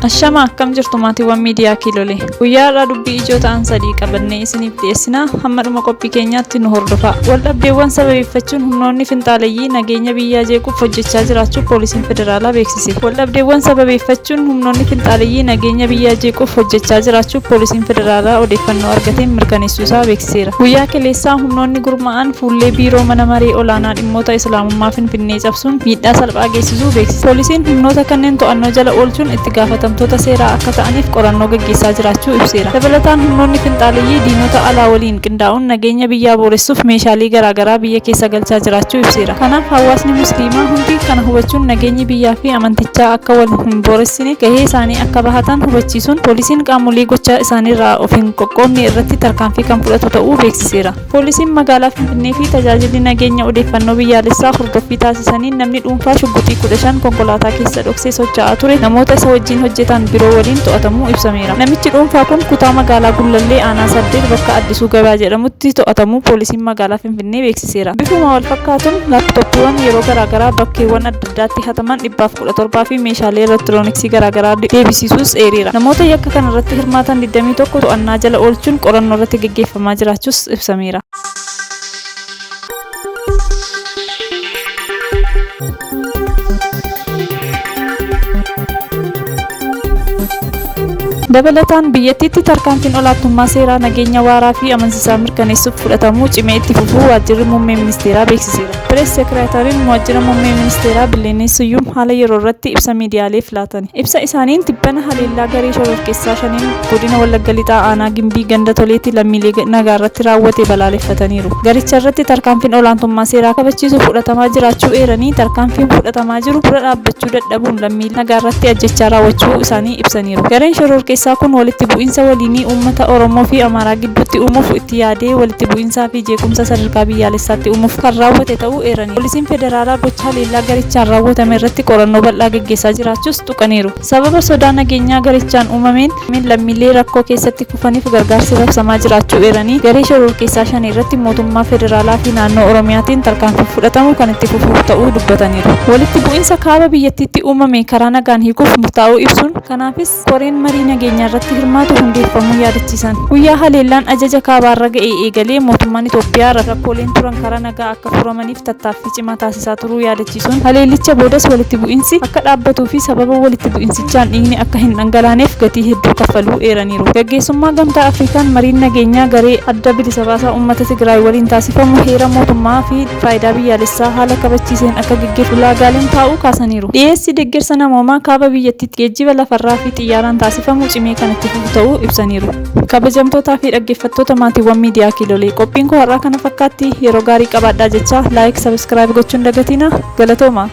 Ashama akkam jirtu maatiiwwan miidiyaa Kiilolee. Guyyaa irraa dubbii ijoo ta'an sadii qabannee isiniif dhiyeessina. Hamma dhuma qophii keenyaatti nu hordofaa. Waldhabdeewwan sababeeffachuun humnoonni finxaaleeyyii nageenya biyyaa jeequuf hojjechaa jiraachuu poolisiin federaalaa beeksise. Waldhabdeewwan sababeeffachuun humnoonni finxaaleeyyii nageenya biyyaa jeequuf hojjechaa jiraachuu poolisiin federaalaa odeeffannoo argateen mirkaneessuu isaa beeksiseera. Guyyaa kaleessaa humnoonni gurmaa'an fuullee biiroo mana maree olaanaa dhimmoota islaamummaa Finfinnee cabsuun miidhaa salphaa geessisuu beeksise. Poolisiin humnoota kanneen to'annoo jala oolchuun itti gaafatamtoota seeraa akka ta'aniif qorannoo gaggeessaa jiraachuu ibseera. Dabalataan humnoonni finxaaleeyyii diinota alaa waliin qindaa'uun nageenya biyyaa booressuuf meeshaalee garaagaraa biyya keessa galchaa jiraachuu ibseera. Kanaaf hawaasni musliimaa hundi kana hubachuun nageenyi biyyaa fi amantichaa akka wal hin booressine gahee isaanii akka bahatan hubachiisuun poolisiin qaamolee gochaa isaaniirraa of hin qoqqoodne irratti tarkaanfii kan fudhatu ta'uu beeksiseera. Poolisiin magaalaa Finfinnee fi tajaajilli nageenya odeeffannoo biyyaalessaa hordoffii taasisaniin namni dhuunfaa shugguxii 15 konkolaataa keessa dhoksee socho'aa ture namoota isa wajjin hojjetan biroo waliin to'atamuu ibsameera. Namichi dhuunfaa kun kutaa magaalaa Gullallee aanaa 8 bakka Addisuu Gabaa jedhamutti to'atamuu poolisiin magaalaa Finfinnee beeksiseera. Bifuma wal fakkaatuun laaptooppiiwwan yeroo garaagaraa bakkeewwan adda addaatti hataman 117 fi meeshaalee elektirooniksii garaagaraa deebisiisuus eereera. Namoota yakka kana irratti hirmaatan 21 to'annaa jala oolchuun qorannoo irratti gaggeeffamaa jiraachuus ibsameera. Dabalataan biyyattiitti tarkaanfiin olaantummaa seeraa nageenya waaraa fi amansiisaa mirkaneessuuf fudhatamuu cimee itti fufuu waajjirri muummee ministeeraa beeksiseera. Pirees seekreetariin waajjira muummee ministeeraa Billeenee Siyyuum haala yeroo irratti ibsa miidiyaaleef laatan. Ibsa isaaniin tibbana haleellaa garee shororkeessaa shaniin godina Wallagga Lixaa aanaa Gimbii ganda toleetti lammiilee nagaa irratti raawwate balaaleffataniiru. Garicha irratti tarkaanfiin olaantummaa seeraa kabachiisuuf fudhatamaa jiraachuu eeranii tarkaanfiin fudhatamaa jiru dura dhaabbachuu dadhabuun lammiilee nagaa irratti ajjechaa raawwachuu isaanii ibsaniiru. Gareen shororkeessaa kun walitti bu'iinsa waliinii uummata Oromoo fi Amaaraa gidduutti uumuuf itti yaadee walitti bu'iinsaa fi jeequmsa sadarkaa biyyaalessaatti uumuuf kan raawwate ta'uu eeranii. Poolisiin federaalaa gocha haleellaa garichaan raawwatame irratti qorannoo bal'aa gaggeessaa jiraachuus tuqaniiru. Sababa sodaa nageenyaa garichaan uumameen lammiilee rakkoo keessatti kufaniif gargaarsi raabsamaa jiraachuu eeranii garee shororkeessaa shan irratti mootummaa federaalaa fi naannoo Oromiyaatiin tarkaanfii fudhatamu kan itti fufuuf ta'uu dubbataniiru. Walitti bu'iinsa kaaba biyyattiitti uumame karaa nagaan hiikuuf murtaa'uu ibsuun kanaafis koreen marii nageenyaa irratti hirmaatu hundeeffamuu yaadachiisan. Guyyaa haleellaan ajaja kaabaarra ga'ee eegalee mootummaan Itoophiyaa rakkooleen turan karaa nagaa akka furamaniif tattaaffii cimaa taasisaa turuu yaadachiisuun haleellicha boodas walitti bu'iinsi akka dhaabbatuu fi sababa walitti bu'iinsichaan dhiigni akka hin dhangalaaneef gatii hedduu kaffaluu eeraniiru. Gaggeessummaa gamtaa Afrikaan mariin nageenyaa garee adda bilisa baasaa uummata Tigraay waliin taasifamu heera mootummaa fi faayidaa biyyaalessaa haala kabachiiseen akka gaggeeffamu ulaagaaleen taa'uu kaasaniiru. Dhiyeessi deeggarsa namoomaa kaaba biyyattiitti geejjiba lafarraa fi xiyyaaraan taasifamu cimee kan itti fufu ta'uu ibsaniiru. Kabajamtootaa fi dhaggeeffattoota maatiiwwan miidiyaa Kiilolee qophiin koo har'aa kana fakkaatti. Yeroo gaarii qabaadhaa jechaa laayik sabskiraayib gochuun dagatina. Galatooma.